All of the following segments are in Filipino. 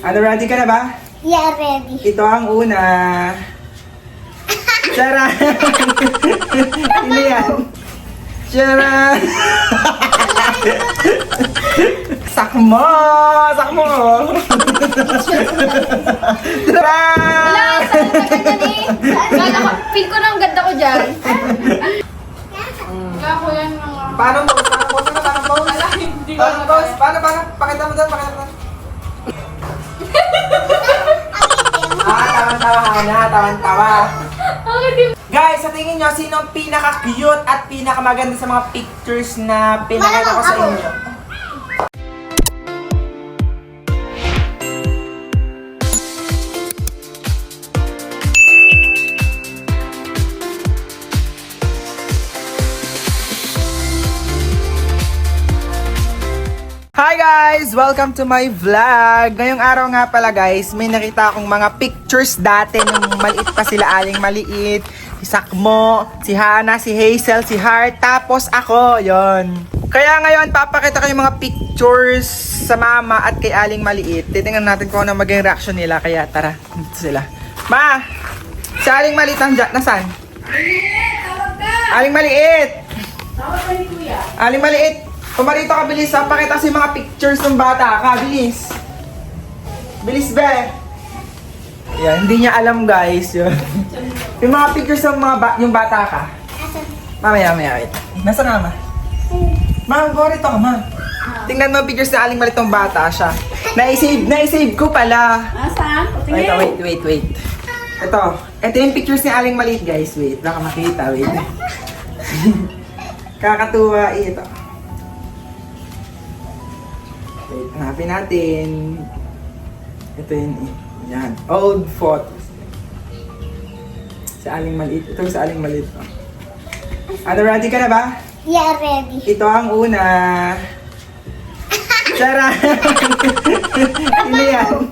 Ano, ready ka na ba? Yeah, ready. Ito ang una. Tara! Sino yan? Tara! Sakmo! Sakmo! Tara! Wala, saan ka dyan eh? Kala ko, feel ko na ang ganda ko dyan. Wala ko yan mga... Paano pose? Paano pose? Paano pose? Wala, hindi ko Paano pose? Paano? Pakita mo doon, pakita mo doon. Tawan-tawa ka na, tawan-tawa. Okay, di Guys, sa tingin nyo, sino ang pinaka-cute at pinaka-maganda sa mga pictures na pinakita ko sa inyo? Hi guys! Welcome to my vlog! Ngayong araw nga pala guys, may nakita akong mga pictures dati nung maliit pa sila, aling maliit, si Sakmo, si Hana, si Hazel, si Heart, tapos ako, yon. Kaya ngayon, papakita ko yung mga pictures sa mama at kay aling maliit. Titingnan natin kung ano maging reaction nila, kaya tara, dito sila. Ma! Si aling maliit nandiyan, nasaan? Aling maliit! Aling maliit! Pumarito ka, bilis ha. Pakita si mga pictures ng bata ka. Bilis. Bilis, be. Yan, hindi niya alam guys. Yun. Yung mga pictures ng mga yung bata ka. Mamaya, wait. Nasaan nga, ma? Ma, borito ka, ma. Tingnan mo yung pictures na aling malitong bata siya. Naisave ko pala. Nasaan? Wait. Ito yung pictures ni aling maliit guys. Wait, baka makita. Wait. Kakatuwa ito. Wait, hanapin natin. Ito yun eh. Yan. Old photos. Sa aling maliit. Ito sa aling maliit. Oh. Ano, ready ka na ba? Yeah, ready. Ito ang una. Tara! Sino yan?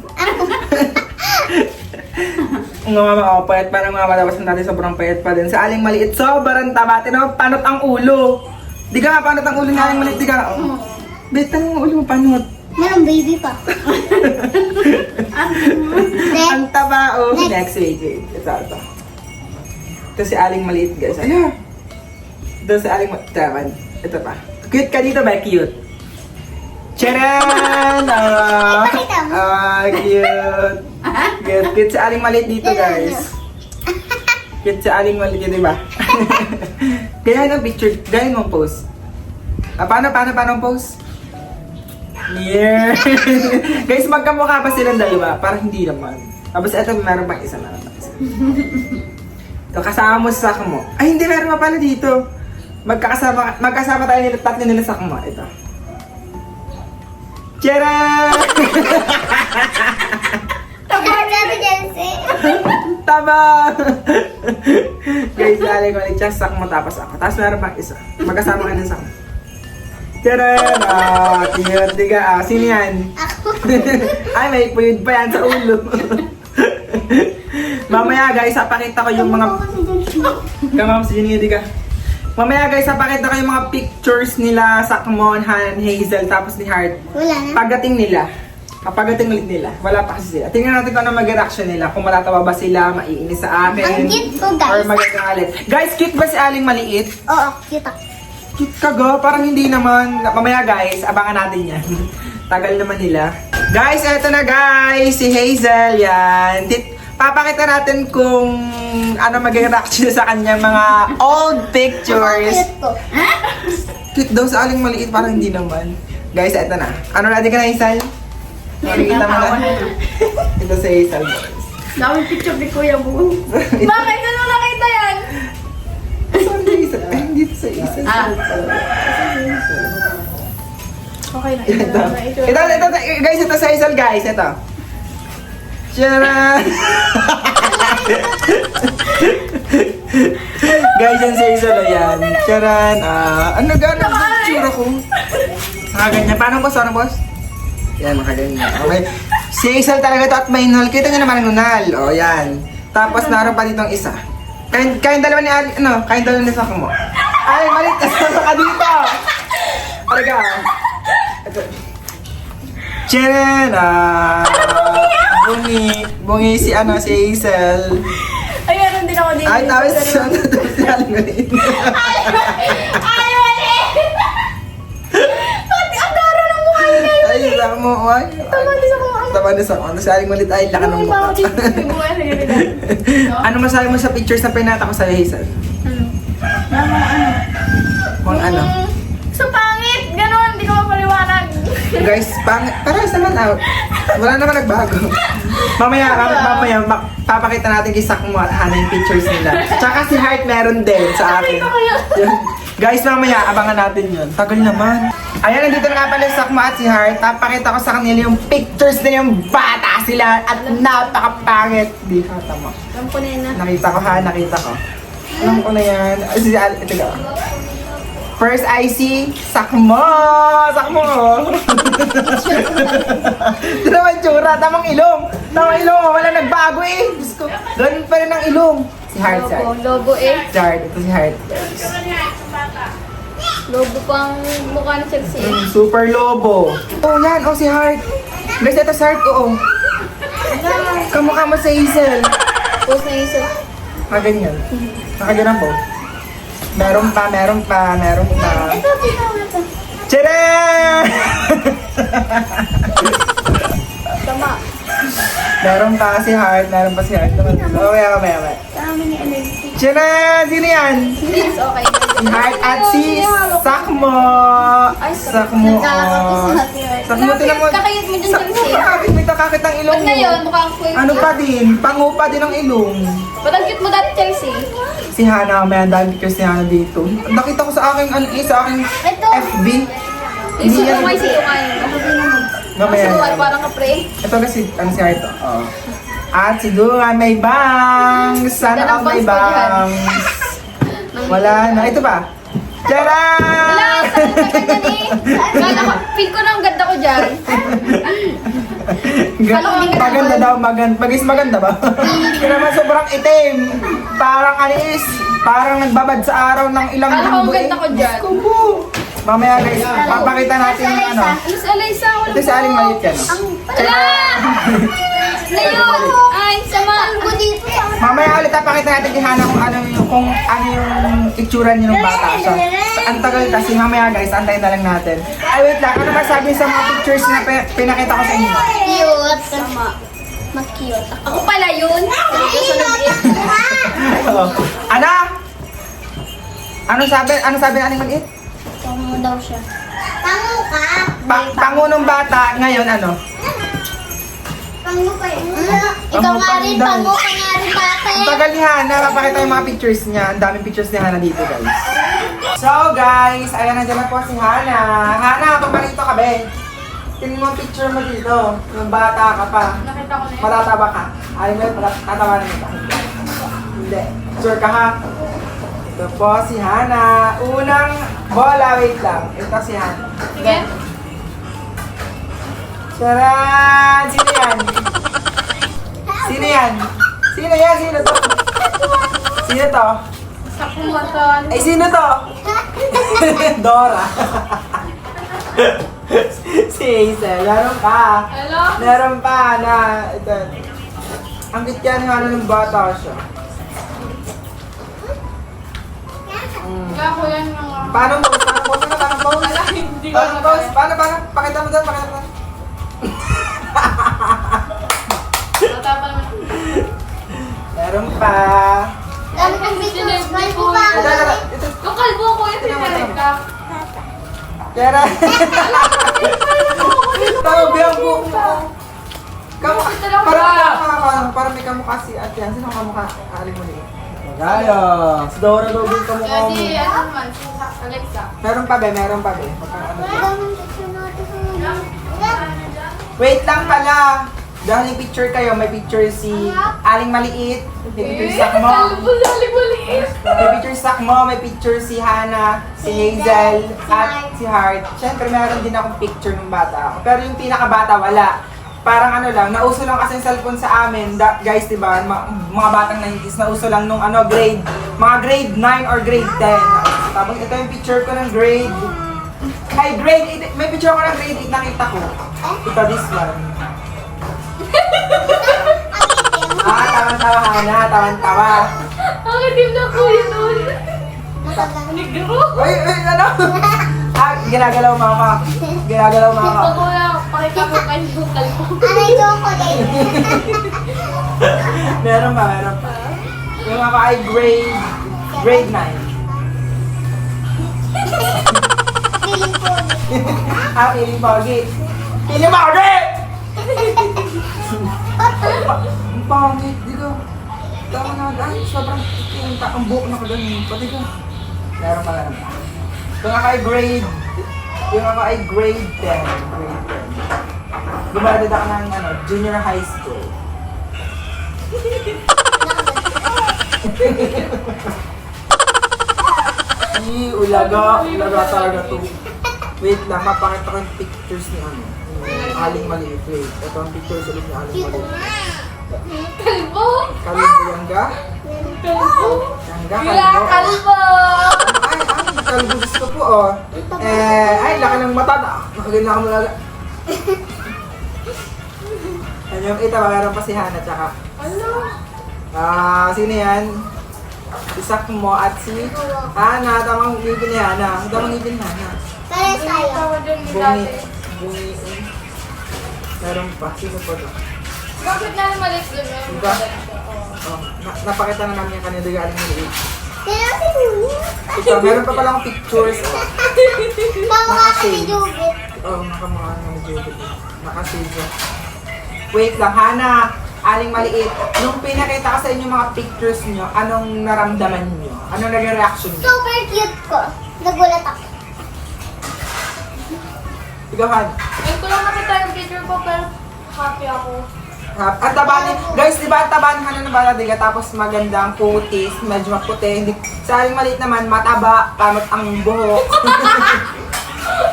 Ang mama, payat pa ng mga malabas natin, sobrang payat pa din. Sa aling maliit, sobrang taba. Tinawag, panot ang ulo. Di ka nga, panot ang ulo ng aling maliit. Di ka nga, oh. Betang ang ulo mo, panot. Meron baby pa. Ang taba, oh. Next, wait. Ito. Ito si aling maliit, guys. Ano? Ito si aling maliit. Ito pa. Cute ka dito ba? Cute. Charan! Ipakita mo. Cute. Cute si aling maliit dito, guys. Cute si aling maliit, di ba? Ganyan ang picture. Ganyan mo pose. Paano ang pose? Yeah. Guys, magkamukha pa silang dalawa. Parang hindi naman. Tapos ito, meron pang isa. Ito, kasama mo sa Sakmo. Ay, hindi, meron pa pala dito. Magkasama tayo nila, tatlo nila Sakmo. Ito. Tcharan! Taba! Guys, lalay ko ulit siya, Sakmo tapos ako. Tapos meron pang isa. Magkasama ka ng Sakmo. Tcharan! Cute. Diga, sino yan? Ako. Ay, may puyod pa yan sa ulo. Mamaya guys, papakita ko yung mga... Kamam, si Jenny, diga. Mamaya guys, papakita ko yung mga pictures nila, Sakmo, Han, Hazel, tapos ni Heart. Wala na. Pagdating nila. Kapag ulit nila, wala pa kasi sila. Tingnan natin kung ano mag-reaction nila. Kung matatawa ba sila, maiinis sa akin. Ang cute ko, guys. Or magagalit. Guys, cute ba si aling maliit? Oo, cute ako. Cute ka ga? Parang hindi naman. Mamaya guys, abangan natin yan. Tagal naman nila. Guys, eto na guys. Si Hazel, yan. Papakita natin kung ano maging reaction sa kanyang mga old pictures. Cute ko. Cute daw sa aling maliit, parang hindi naman. Guys, eto na. Ano, ready ka na, Hazel? Nakikita mo na. Ito si Hazel. daming picture ni Kuya Boo. Bakit? Ano nakita yan? Saan si Hazel? Ay, dito sa Hazel. Okay na. Ito, guys, ito sa Hazel, guys. Ito. Tcharan! Guys, yan si Hazel, ayan. Tcharan! Ano gano'n ang tsura ko? Ganyan. Paano boss? Yan, makaganyan. Okay. Si Hazel talaga to at may nunal. Kita nyo naman ang nunal. O, yan. Tapos naroon pa ditong isa. Kayong dalawa ni Ali, kayong dalawa ni Sakmo. Ay, malit. Kasama ka dito. Talaga. Ito. Tcharan! Bungi si Hazel. Ay, meron din ako dito. Ay, tapos si Aling Maliit. Ay, mali! Ang daro ng mukha niya. Ay, sama mo. Ay, tama din sa ako. Si Aling Maliit ay laka ng mukha. May mukha sa ganito. Ano masabi mo sa pictures na pinata ko sa'yo, Hazel? Kung ano? So, pangit! Ganon, hindi ko mapaliwanag. Guys, parehas naman out. Wala naman nagbago. Mamaya, papakita natin kay Sakmo at Hana yung pictures nila. Tsaka si Heart meron din sa akin. Nakita ko yun. Yun. Guys, mamaya, abangan natin yun. Tagal naman. Ayan, nandito na nga pala si Sakmo at si Heart. Papakita ko sa kanila yung pictures na yung bata sila at napakapangit. Di ka tama. Alam ko na yun na. Nakita ko ha, nakita ko. Alam ko na yan. Ito ka. First I see, Sakmo! Sakmo! Ito naman tsura, tamang ilong. Tamang ilong, wala nagbago eh. Diyos ko, ganun pa rin ang ilong. Si Heart, si Heart. Lobo eh. Si Heart, ito si Heart. Lobo pang mukha ni Chelsea. Super lobo. Oh, yan, oh si Heart. Guys, ito si Heart ko, oh. Kamukha mo sa Hazel. Post na isa. Ganyan. Nakaganyan po. Meron pa. Ito, ito. Tcharam! Tama. Meron pa si Heart. Mamaya. Dami ni Alexi. Tcharam! Sino yan? Yes, okay. Si Heart at si Sakmo. Ay, Sakmo. Nagkakapis oh. na si Heart. Sakmo, tinan mo. Kakayot mo dyan, Sakmo, Chelsea. kakakit. May kakakit ang ilong Ba't ngayon, mo. mukhang queen. Ano pa din? Pango pa din ang ilong. Ba't ang cute mo dati, Chelsea? Si Hana, may ang dami pictures ni Hana dito. Nakita ko sa aking, sa aking Ito. FB. Yung Hindi yan. sukumay, sukumay. Mamaya. Sukumay, parang kapre. Ito na si Heart. Oh. At si Dunga may bangs. Sana Ganda ng all may bangs ko dyan. bangs. Wala na. Ito ba? Tcharam! Wala, sabi ka ganyan eh. Kala ko, feel ko na ang ganda ko dyan. Maganda daw, maganda ba? Hindi naman sobrang itim. Parang anis. Parang nagbabad sa araw ng ilang Kala ko ang linggo ganda ko dyan. Kubo. Mamaya guys, papakita natin yung ano. Ano si Alaysa? Ito si Aling Maliit yan. oh. Wala! Layo! Ay, sama! Ang dito. Mamaya ulit papakita natin kay Hana kung ano yung itsura niya ng bata siya. Ang tagal kasi mamaya guys, antayin na lang natin. Ay wait lang, ano masabi sa mga pictures na pinakita ko sa inyo? Cute. Sama. Mag-cute. Ako pala yun. Oo. Ana? Ano sabi ng Aling Maliit? Tango daw siya. Tango ka. Pangunong bata, ngayon ano? Tango pa yun. Ikaw nga rin, tango ka nga rin bata. Ang tagal ni Hana, papakita yung mga pictures niya. Ang daming pictures ni Hana dito guys. So guys, ayan nandiyan na po si Hana. Hana, paparito ka be. Tingnan mo ang picture mo dito. Nung bata ka pa. Nakita ko na yun. Matataba ka. Aling mo, tatawanan mo ba? Hindi. Sure ka ha? Ito po si Hana. Unang bola, wait lang. Ito si Hana. Sige. Charan! Sino yan? Sino yan? Sino yan? Sino to? Sino to? Sakumatan. Ay, sino to? Dora. Si Hazel. Meron pa. Hello? Meron pa na ito. Ang cute yan nga ng bata siya. Kako yan mga... Paano mo? Paano mo? Wala, hindi ko Paano mo? Paano? Pakita mo doon. Matapal mo. Meron pa. Dami kang pictures. May Ito. pa. Yung kalbo ko yung sinarek ka. Kera. Tabi ang buhok mo. Parang may kamukha si Ate. Sino ang kamukha? Aling mo din. Gaya. Si Dora daw din kamukha mo. Kasi ano naman, si Alexa. Meron pa be. Ano to? Daming picture natin. Wait lang pala. Dahil yung picture kayo, may picture si Aling Maliit, may picture si Sakmo, may picture si Sakmo, may picture si Hana, si Hazel, at si Heart. Siyempre, meron din akong picture ng bata ako. Pero yung pinakabata, wala. Parang ano lang, nauso lang kasi yung cellphone sa amin. Guys, diba, mga batang 90s, nauso lang nung ano, mga grade 9 or grade 10. Tapos ito yung picture ko ng grade 8. May picture ko ng grade 8 nakita ko. Ito, this one. Tawan-tawa ka na, tawan-tawa. Ang itim na kuya nun. Matagal. Negro. Uy, ano? Ginagalaw mama. Ginagalaw mama. Pag ko lang, pakita mo kayo yung kalbo. Aray, chocolate. Meron pa, meron pa. Yung ako ay grade 9. Feeling ko. Feeling pogi. Feeling pogi! Ang pangit, di ko. Tama na, ay, sobrang ang buhok na ko ganun. Pati ka. Meron pa, meron pa. Yung ako ay grade 10. Grade 10. Gumaradad ako ng junior high school. Ulaga talaga to. Wait lang, mapakita ko yung pictures ni Aling Maliit. Wait, ito ang pictures ulit ni Aling Maliit. Kalbo. Kalbo yan ka? Kalbo. Yan ka, Wala kalbo. kalbo. Ay, kalbo gusto po, oh. Ay, laki ng mata na. Nakaganda ka malaga. Ano yung ita, meron pa si Hana, tsaka. Ano? Sino yan? Isak mo at si Hana, tamang ngipin ni Hana. Ang tamang ngipin ni Hana. Pares tayo. Tawa dyan ni Bungi. dati. Bungi. Meron pa. Sino po to? Bakit na malit doon? Diba? Oh, napakita na namin yung kanina galing ng liit. Kaya si Nuni. Ito, meron pa palang pictures. Kamukha ka ni Jubit. Oh, nakamukha na ni Judith. Nakasave siya. Wait lang, Hana. Aling Maliit. Nung pinakita ko sa inyo mga pictures nyo, anong naramdaman nyo? Anong naging reaction nyo? Super cute ko. Nagulat ako. Ikaw, Han. Ngayon ko lang nakita yung picture ko pero happy ako. Ang taba ni, guys, di ba ang taba ni Hana ng Baladiga, tapos magandang putis, medyo maputi, hindi, sa Aling Maliit naman, mataba, kamot ang buhok.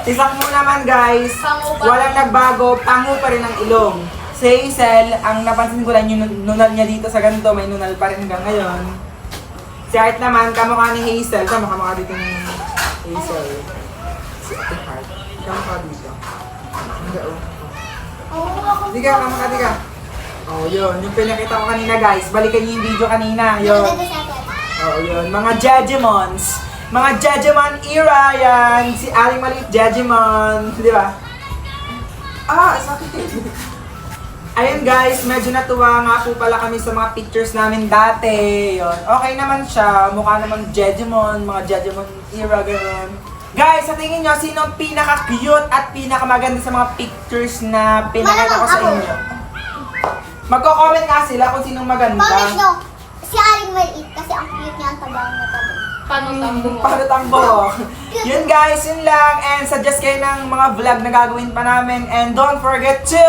Isak mo naman, guys, Pango pa walang nagbago, pango pa rin ang ilong. Si Hazel, ang napansin ko lang yung nunal niya dito sa ganito, may nunal pa rin hanggang ngayon. Si Art naman, kamukha ni Hazel, kamukha dito ni Hazel. Si Art, kamukha dito. Hindi, oh. Oo, ako. Di ka, kamukha, di ka. Oh, yun. Yung pinakita ko kanina, guys. Balikan niyo yung video kanina. Yun. Maganda sa akin. Oh, yun. Mga Jejemons. Mga Jejemon era yan. Si Aling Maliit Jejemon. Di ba? Sakit. Ayun guys, medyo natuwa nga po pala kami sa mga pictures namin dati. Yun. Okay naman siya. Mukha naman Jejemon. Mga Jejemon era, gano'n. Guys, sa tingin nyo, sino ang pinaka-cute at pinaka-maganda sa mga pictures na pinakita ko sa Malamang ako. inyo? Magko-comment nga sila kung sinong maganda. Comment nyo. Si Aling Maliit kasi ang cute niya ang tagang na tabi. Paano tambo mo? Paano tambo? Yun guys, yun lang. And suggest kayo ng mga vlog na gagawin pa namin. And don't forget to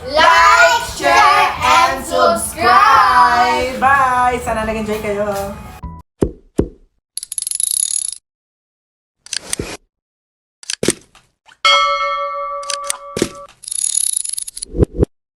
Like, share, and subscribe! Bye! Sana nag-enjoy kayo.